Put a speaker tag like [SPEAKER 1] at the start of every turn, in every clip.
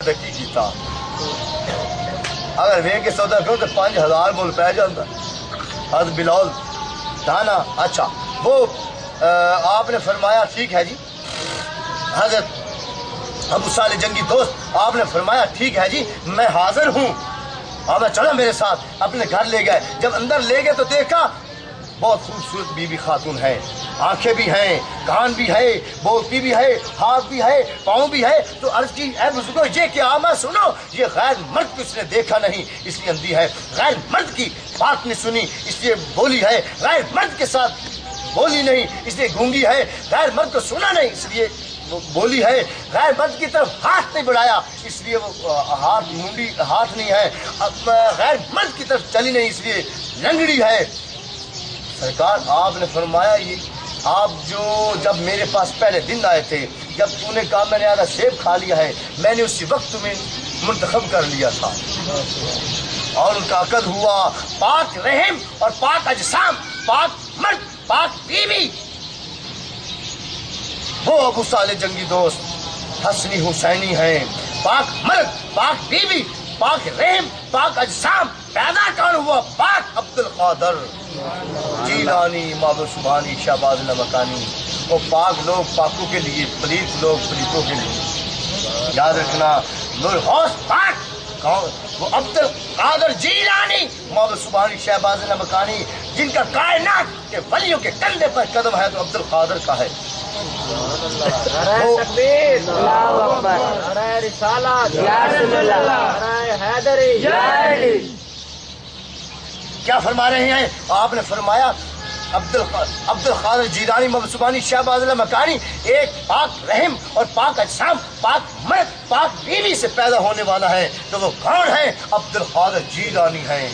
[SPEAKER 1] کیتا اگر وے کے سودا کرو تو 5000 بول پہ جاتا حضرت بلال دانا. اچھا وہ آپ نے فرمایا ٹھیک ہے جی. حضرت ابو صالح جنگی دوست آپ نے فرمایا ٹھیک ہے جی میں حاضر ہوں. آپ چلو میرے ساتھ. اپنے گھر لے گئے. جب اندر لے گئے تو دیکھا بہت خوبصورت بی بی خاتون ہے. آنکھیں بھی ہیں, کان بھی ہے, بولتی بھی ہے, ہاتھ بھی ہے, پاؤں بھی ہے. تو عرض کی اے بزرگوں یہ کیا میں سنو یہ غیر مرد کو اس نے دیکھا نہیں اس لیے اندھی ہے, غیر مرد کی بات نہیں سنی اس لیے بولی ہے, غیر مرد کے ساتھ بولی نہیں اس لیے گونگی ہے, غیر مرد کو سنا نہیں اس لیے وہ بولی ہے, غیر مرد کی طرف ہاتھ نہیں بڑھایا اس لیے وہ ہاتھ منڈی ہاتھ نہیں ہے, غیر مرد کی طرف چلی نہیں اس لیے لنگڑی ہے. سرکار آپ نے فرمایا یہ آپ جو جب میرے پاس پہلے دن آئے تھے جب تو نے کہا میں نے آدھا سیب کھا لیا ہے میں نے اسی وقت تمہیں منتخب کر لیا تھا اور ان کا عقد ہوا پاک رحم اور پاک اجسام, پاک مرد, پاک بیوی. وہ ابو صالح جنگی دوست حسنی حسینی ہیں, پاک مرد, پاک بیوی, پاک رحم, پاک اجسام. پیدا کون ہوا؟ پاک عبد القادر جیلانی مابو سبحانی شہباز لمکانی. وہ پاک لوگ پاکوں کے لیے, پلیت لوگ پلیتوں کے لیے. یاد رکھنا نور غوث پاک کون؟ وہ عبد القادر جیلانی مابو سبحانی شہباز لمکانی جن کا کائنات کے ولیوں کے کندھے پر قدم ہے تو عبد القادر کا ہے. کیا فرما رہے ہیں آپ نے فرمایا عبد القادر جیلانی مبسوبانی شہباز مکانی ایک پاک رحم اور پاک اجسام, پاک مرد, پاک بیوی سے پیدا ہونے والا ہے. تو وہ کون ہے؟ عبد القادر جیلانی ہیں.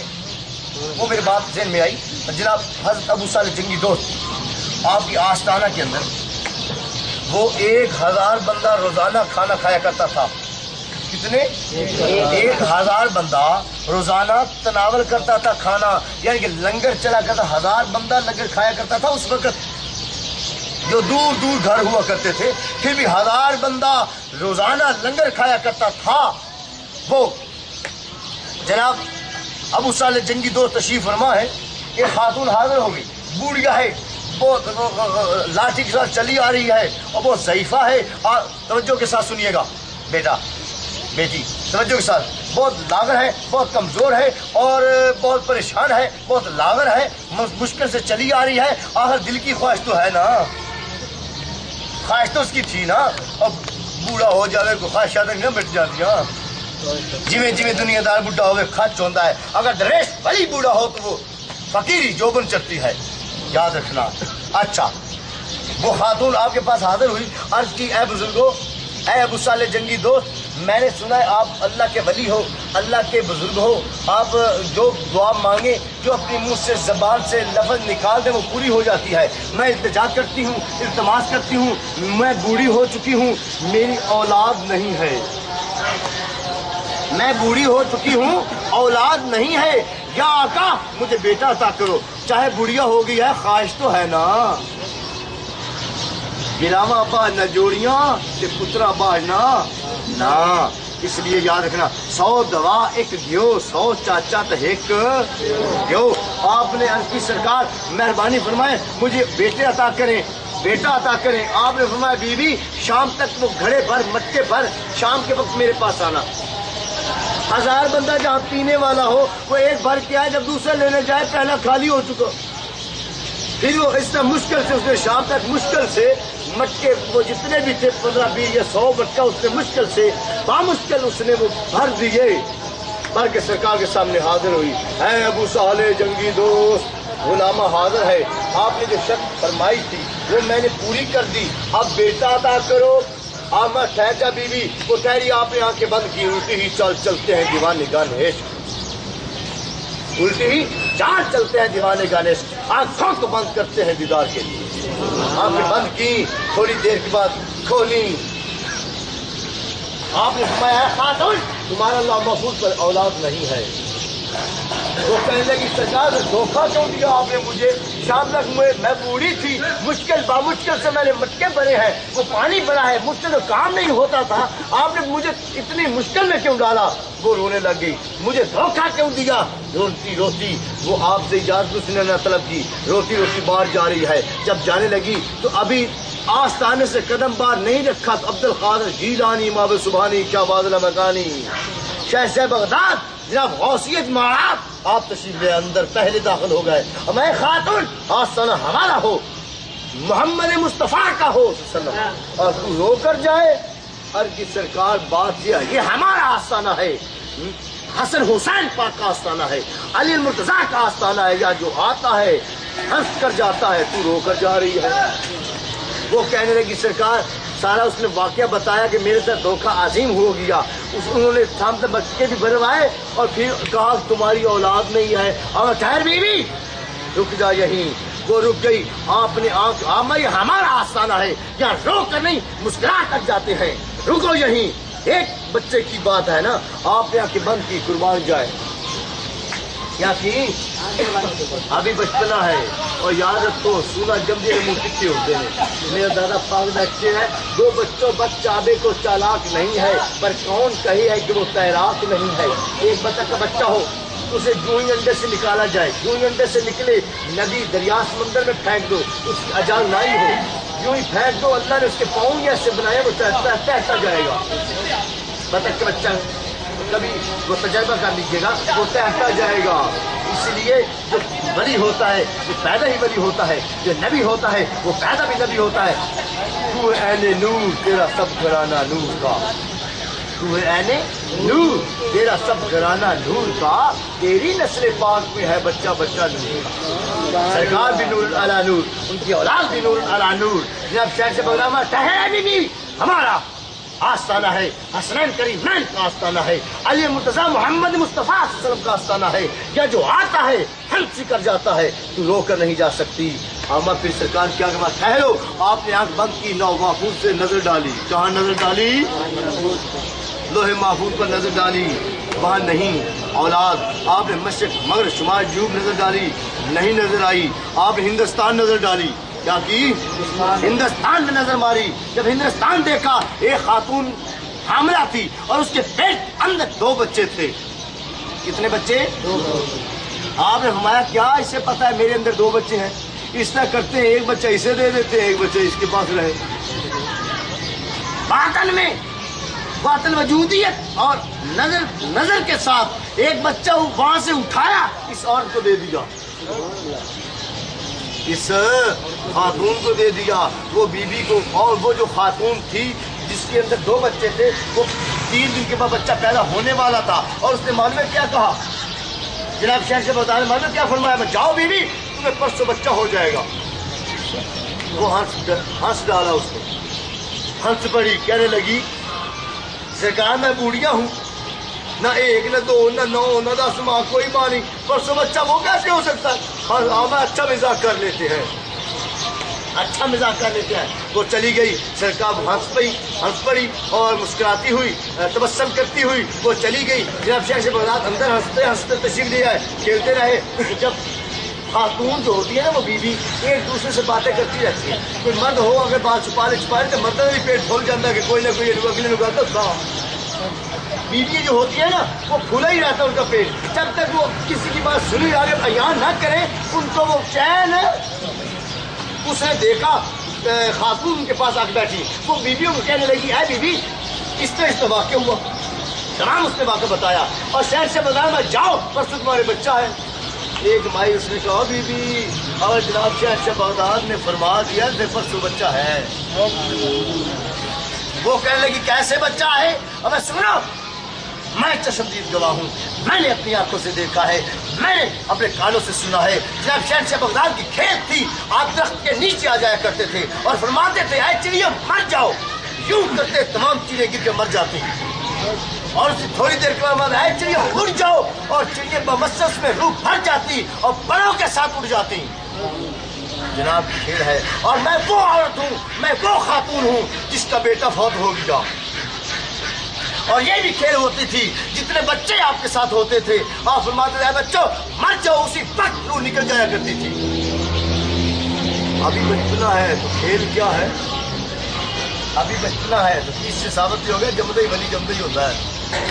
[SPEAKER 1] وہ میری بات ذہن میں آئی. جناب حضرت ابو صالح جنگی دوست آپ کی آستانہ کے اندر وہ 1000 بندہ روزانہ کھانا کھایا کرتا تھا. کتنے؟ 1000 بندہ روزانہ تناول کرتا تھا کھانا, یعنی کہ لنگر چلا کرتا. 1000 بندہ لنگر کھایا کرتا تھا. اس وقت جو دور دور گھر ہوا کرتے تھے پھر بھی 1000 بندہ روزانہ لنگر کھایا کرتا تھا. وہ جناب ابو صالح جنگی دوست تشریف فرما ہے. ایک خاتون حاضر ہو گئی, بوڑھیا ہے, بہت لاٹھی کے ساتھ چلی آ رہی ہے اور بہت ضعیفہ ہے. اور توجہ کے ساتھ سنیے گا بیٹا بیٹی, توجہ کے ساتھ. بہت لاغر ہے, بہت کمزور ہے اور بہت پریشان ہے, بہت لاغر ہے, مشکل سے چلی آ رہی ہے. آخر دل کی خواہش تو ہے نا, خواہش تو اس کی تھی نا. اب بوڑھا ہو جاوے کو خواہشات نہ مٹ جاتی. ہاں جویں جویں دنیا دار بوڑھا ہوئے خرچ ہوتا ہے. اگر درویش ولی بوڑھا ہو تو وہ فقیری جوبن چڑھتی ہے. یاد رکھنا. اچھا وہ خاتون آپ کے پاس حاضر ہوئی. عرض کی اے بزرگوں, اے ابو صالح جنگی دوست, میں نے سنا ہے آپ اللہ کے ولی ہو, اللہ کے بزرگ ہو. آپ جو دعا مانگیں, جو اپنی منہ سے زبان سے لفظ نکال دیں وہ پوری ہو جاتی ہے. میں التجا کرتی ہوں, التماس کرتی ہوں, میں بوڑھی ہو چکی ہوں, میری اولاد نہیں ہے. میں بوڑھی ہو چکی ہوں, اولاد نہیں ہے. یا آقا مجھے بیٹا عطا کرو. چاہے بڑھیا ہو گئی ہے خواہش تو ہے نا. گلاوا با نہ جوڑیاں تے پترا باجنا نا. اس لیے یاد رکھنا 100 دوا ایک گیو, 100 چاچا تے ایک گیو. آپ نے عرض کی سرکار مہربانی فرمائے مجھے بیٹے عطا کریں, بیٹا عطا کریں. آپ نے فرمایا بی بی شام تک وہ گھڑے بھر مٹکے بھر شام کے وقت میرے پاس آنا. 1000 بندہ جہاں پینے والا ہو وہ ایک بھر کے آئے, جب دوسرا لینے جائے پہلا خالی ہو چکا. پھر وہ اس طرح مشکل سے اس نے شام تک مشکل سے مٹکے وہ جتنے بھی تھے 15 20 یا 100 مٹکا اس نے مشکل سے بامشکل اس نے وہ بھر دیے. بھر کے سرکار کے سامنے حاضر ہوئی. اے ابو صالح جنگی دوست غلامہ حاضر ہے, آپ نے جو شرط فرمائی تھی وہ میں نے پوری کر دی. اب بیٹا عطا کرو. آما ٹھہر بی بی, وہ کہہ رہی آپ نے آنکھیں بند کی. الٹی ہی چال چلتے ہیں دیوانے گانے, الٹی ہی چال چلتے ہیں دیوانے گانے. آنکھوں کو بند کرتے ہیں دیدار کے لیے. آنکھیں بند کی, تھوڑی دیر کے بعد کھولی. آپ نے فرمایا خاتون تمہارا اللہ محفوظ پر اولاد نہیں ہے. وہ کہنے لگی سرکار دھوکہ کیوں دیا آپ نے مجھے؟ شام تک میں بوڑھی تھی، بامشکل سے میں نے مٹکے بھرے ہیں، وہ پانی بھرا ہے، مجھ سے تو کام نہیں ہوتا تھا، آپ نے مجھے اتنی مشکل میں کیوں ڈالا؟ وہ رونے لگ گئی، مجھے دھوکہ کیوں دیا؟ روتی روتی وہ آپ سے اجازت اس نے نہ طلب کی، روتی روتی باہر جا رہی ہے۔ جب جانے لگی تو ابھی آستانے سے قدم باہر نہیں رکھا تو عبد القادر جیلانی ماب سبحانی کیا بادل مکانی شہنشاہ بغداد جناب غوثیت معاد آپ تشریف لے اندر پہلے داخل ہو گئے۔ میں خاتون آستانہ ہمارا ہو، محمد مصطفیٰ کا ہو اور تو رو کر جائے؟ کی سرکار بات یہ ہمارا آستانہ ہے، حسن حسین پاک کا آستانہ ہے، علی المرتضیٰ کا آستانہ ہے، یا جو آتا ہے ہنس کر جاتا ہے، تو رو کر جا رہی ہے۔ وہ کہنے لگی سرکار سارا اس نے واقعہ بتایا کہ میرے ساتھ دھوکہ عظیم ہو گیا، انہوں نے سامنے بچے بھی بھروائے اور پھر کہا تمہاری اولاد نہیں ہے۔ اور ٹھہر بیوی رک جا یہیں۔ وہ رک گئی، آپ نے آنکھ یہ ہمارا آستانہ ہے، یہاں رو کر نہیں مسکرا کر جاتے ہیں، رکو یہیں، ایک بچے کی بات ہے نا، آپ نے آنکھیں بند کی، قربان جائے کیا کی؟ ابھی بچپنا ہے اور یاد رکھو سونا جمدی منہ کتنے ہوتے ہیں۔ میرا دادا پاک بچے ہیں، دو بچوں بچ چابے کو چالاک نہیں ہے، پر کون کہے ہے کہ وہ تیراک نہیں ہے۔ ایک بطخ کا بچہ ہو اسے جوں ہی انڈے سے نکالا جائے، جوں ہی انڈے سے نکلے ندی دریا سمندر میں پھینک دو، اس کی اجال نائی ہو، یوں ہی پھینک دو، اللہ نے اس کے پاؤں ہی ایسے بنائے وہ تیرتا جائے گا۔ بطخ کا بچہ کبھی وہ تجربہ کر لیجیے گا، وہ تیرتا جائے گا۔ اس لیے جو ولی ہوتا ہے وہ پیدا ہی ولی ہوتا ہے، جو نبی ہوتا ہے وہ پیدا بھی نبی ہوتا ہے۔ تو عین نور تیرا سب گھرانہ نور کا، تو عین نور تیرا سب گھرانہ نور کا، تیری نسل پاک میں ہے بچہ بچہ نور کا۔ سرکار بھی نور علی نور، ان کی اولاد بھی نور علی نور۔ جناب شہر سے بغداد ٹھہرے بھی ہمارا آستانہ ہے، حسنین کریمین کا آستانہ ہے، علی مرتضیٰ محمد مصطفیٰ صلی اللہ علیہ وسلم کا آستانہ ہے، یا جو آتا ہے ہنسی کر جاتا ہے، تو رو کر نہیں جا سکتی۔ اما پھر سرکار کیا کہ ٹھہرو، آپ نے آنکھ بند کی، لوح محفوظ سے نظر ڈالی، کہاں نظر ڈالی؟ لوح محفوظ پر نظر ڈالی، وہاں نہیں اولاد۔ آپ نے مشرق مغرب شمال جنوب نظر ڈالی، نہیں نظر آئی۔ آپ نے ہندوستان نظر ڈالی، کیا کی؟ ہندوستان میں نظر ماری۔ جب ہندوستان دیکھا ایک خاتون حاملہ تھی اور اس کے پیٹ اندر دو بچے تھے۔ کتنے بچے؟ آپ نے فرمایا کیا اسے پتا ہے میرے اندر دو بچے ہیں؟ اس طرح کرتے ہیں ایک بچہ اسے دے دیتے ہیں، ایک بچہ اس کے پاس رہے۔ باطن میں باطن وجودیت اور نظر کے ساتھ ایک بچہ وہاں سے اٹھایا، اس عورت کو دے دیا، اس خاتون کو دے دیا، وہ بیوی کو۔ اور وہ جو خاتون تھی جس کے اندر دو بچے تھے، وہ 3 دن کے بعد بچہ پیدا ہونے والا تھا، اور اس نے معلوم ہے کیا کہا؟ جناب شہر سے بتا رہے معلوم کیا فرمایا؟ میں جاؤ بیوی تمہیں پرسوں بچہ ہو جائے گا۔ وہ ہنس ڈالا، اس نے ہنس پڑی، کہنے لگی سرکار میں بوڑھیا ہوں، نہ 1 نہ 2 نہ 9 نہ 10 ماہ کوئی ماں نہیں، پرسوں بچہ وہ کیسے ہو سکتا ہے؟ اچھا مزاق کر لیتے ہیں، اچھا مزاق کر لیتے ہیں۔ وہ چلی گئی، سرکار ہنس پڑی اور مسکراتی ہوئی تبسم کرتی ہوئی وہ چلی گئی۔ جناب شہر سے بغداد اندر ہنستے ہنستے تشریف لے آئے، کھیلتے رہے۔ جب خاتون جو ہوتی ہے نا وہ بیوی ایک دوسرے سے باتیں کرتی رہتی ہے، کوئی مرد ہو اگر بات چھپا لے تو مرد بھی پیٹ کھول جاتا ہے کہ کوئی نہ کوئی اگلے لگاتا تھا۔ بیوی جو ہوتی ہے نا وہ پھولا ہی رہتا ہے ان کا پیٹ، جب تک وہ کسی کی بات سنی آگے بیان نہ کرے ان کو وہ چین ہے۔ اس نے دیکھا خاتون کے پاس آ کے بیٹھی، وہ بیویوں کو کہنے لگی اے بیوی اس طرح واقع ہوا، تمام اس نے واقع بتایا، اور شہر سے بتایا میں جاؤ پرسوں تمہارے بچہ ہے۔ ایک مائی اس نے کہا بی بی اور جناب شہر سے بغداد نے فرما دیا کہ پرسوں بچہ ہے۔ وہ کہنے لگی کیسے بچہ ہے؟ اب سنو، میں چشمدید گواہ ہوں، میں نے اپنی آنکھوں سے دیکھا ہے، میں نے اپنے کانوں سے سنا ہے۔ جناب شہر سے بغداد کی کھیت تھی، آپ درخت کے نیچے آ جایا کرتے تھے اور فرماتے تھے اے چڑیا مر جاؤ، یوں کرتے تمام چڑیاں گر کے مر جاتی، اور اس تھوڑی دیر کے بعد اے چڑیا اڑ جاؤ، اور چڑیاں بمسس میں روح بھر جاتی اور بڑوں کے ساتھ اڑ جاتی۔ جناب کھیل ہے، اور میں وہ عورت ہوں، میں وہ خاتون ہوں جس کا بیٹا فوت ہو گیا، اور یہ بھی کھیل ہوتی تھی جتنے بچے آپ کے ساتھ ہوتے تھے آپ فرماتے تھے بچوں مر جاؤ اسی وقت روح نکل جایا کرتی تھی. ابھی بچپنا ہے تو کھیل کیا ہے؟ ابھی بچپنا ہے تو اس سے ثابت ہی ہو گیا جمدئی ولی جمدئی ہوتا ہے.